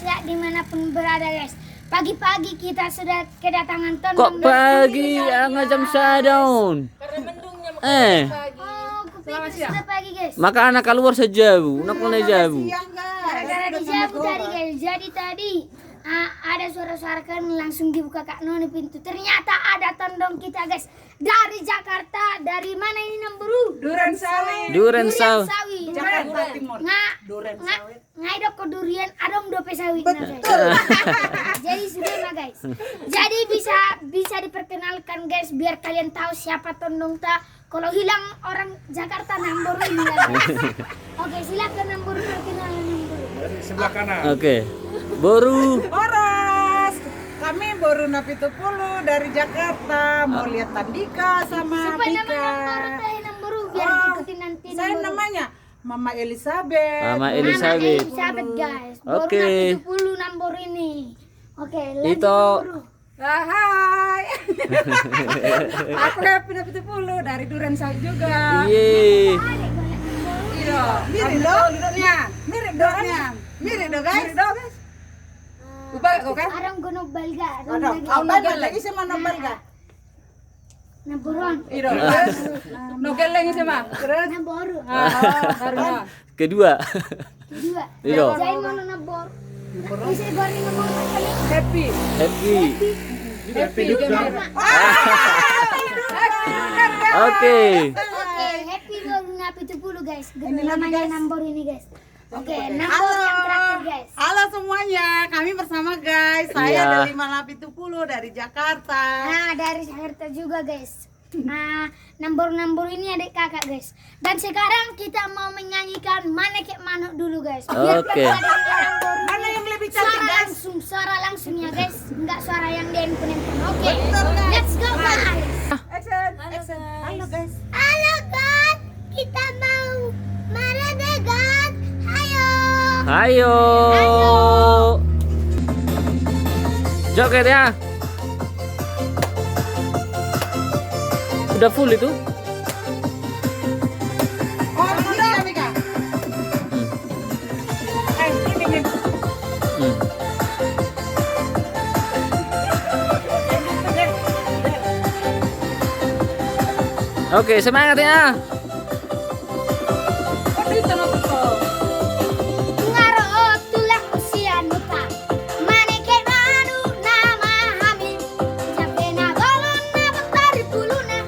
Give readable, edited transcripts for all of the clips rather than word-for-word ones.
ya dimanapun berada guys. Pagi-pagi kita sudah kedatangan Tondong. Kok pagi? Angga jam sadon. Karena mendungnya pagi. Oh, kupikir sudah pagi guys. Maka anak keluar sejauh, nak mulai jauh. Gara-gara dijabu tadi guys. Jadi tadi ada suara-suara kan langsung dibuka Kak Noni pintu. Ternyata ada Tondong kita guys. Dari Jakarta. Dari mana ini Namburu? Duren sawi. Jakarta Timur. Ngai doko durian adong dope sawi nah, guys. Jadi sudah nah guys. Jadi bisa diperkenalkan guys biar kalian tahu siapa Tondong ta. Kalau hilang orang Jakarta Namburu ini ya guys. Oke, silakan Namburu perkenalan Namburu. Dari sebelah kanan. Oke. Boru. Boros, kami baru Napitupulu dari Jakarta mau lihat Tandika sama Supaya nama Pika. Namburu teh Namburu biar Oh, ikutin nanti Saya Namburu. namanya Mama Elizabeth. Mama Mama Elizabeth. Elizabeth guys. Baru Oke. 70 Namburu ini. Oke, lanjut Itu. Namburu. Hai. Aku Happy Napitupulu dari Duren Sawi juga. Yeay. Iya, mirip dong duduknya. Mirip dongnya. Mirip dong guys. Lupa kau kan? Arang gono balga. Ada. Kau lagi sama nomor enggak? Namburuan. Iya. Nogel lagi sama. Terus Namburu. baru. Kedua. Kedua. Iya. Jadi mana Nambur? Bisa goreng Namburu kali. Happy. Happy. Happy juga. Oke. Oke, happy baru napi 70 guys. Namanya Nambur ini guys. Oke, Nambur yang terakhir guys. Halo semuanya, kami bersama guys. Saya Iya. dari Malapitupulu dari Jakarta. Nah, dari Jakarta juga guys. Nah, Nambur ini adik kakak guys. Dan sekarang kita mau menyanyikan Mana Kek Manuk dulu guys. Biar Oke. kita dengar Nambur. Mana yang lebih cantik guys? Suara langsung ya guys. Enggak suara yang di handphone. Oke, let's go guys. Action. Halo guys. Halo guys, kita mau mana deh guys? Ayo. Ayo. Joget ya. Udah full itu? Oh, udah Mika. Ini. Hmm. Oke, semangat ya. Ngaro tulang usia nuta. Mana Kek Manuk nama hamil. Capena golon na betari puluna.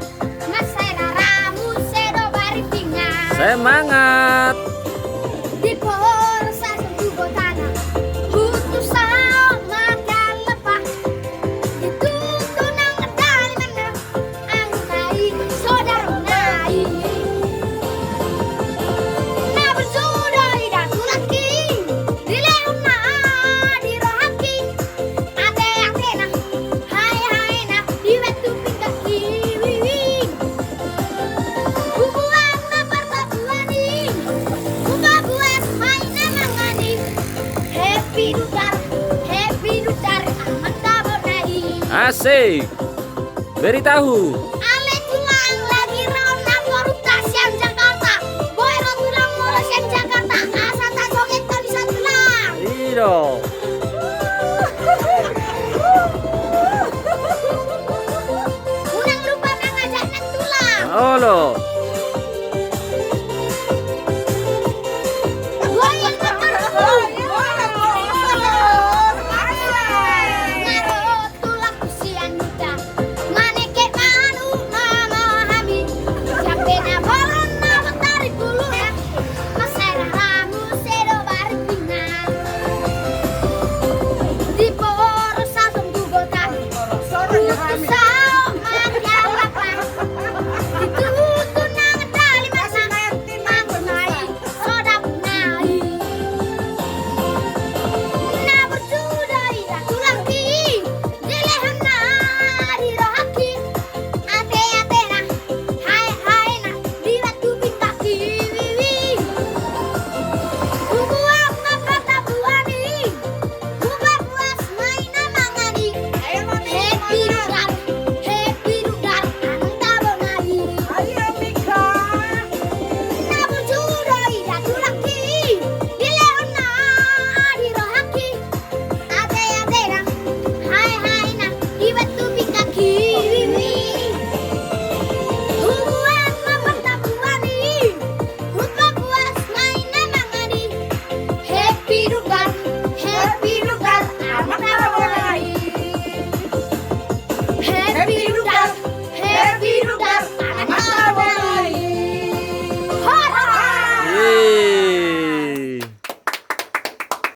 Masena ramu sedo bari pinga. Semangat. Di pohon satu tanah. Butuh sao makan lepah. Itu tunang dari mana? Angkai saudara nai. Na bersudai dan tulaki. Di leuna di rohaki. Ate antena. Hai na di wetu pingkaki. Bubuan na perpaduani. Buka buat main mangani. Happy dutar aman tabonai. Asik. Beritahu.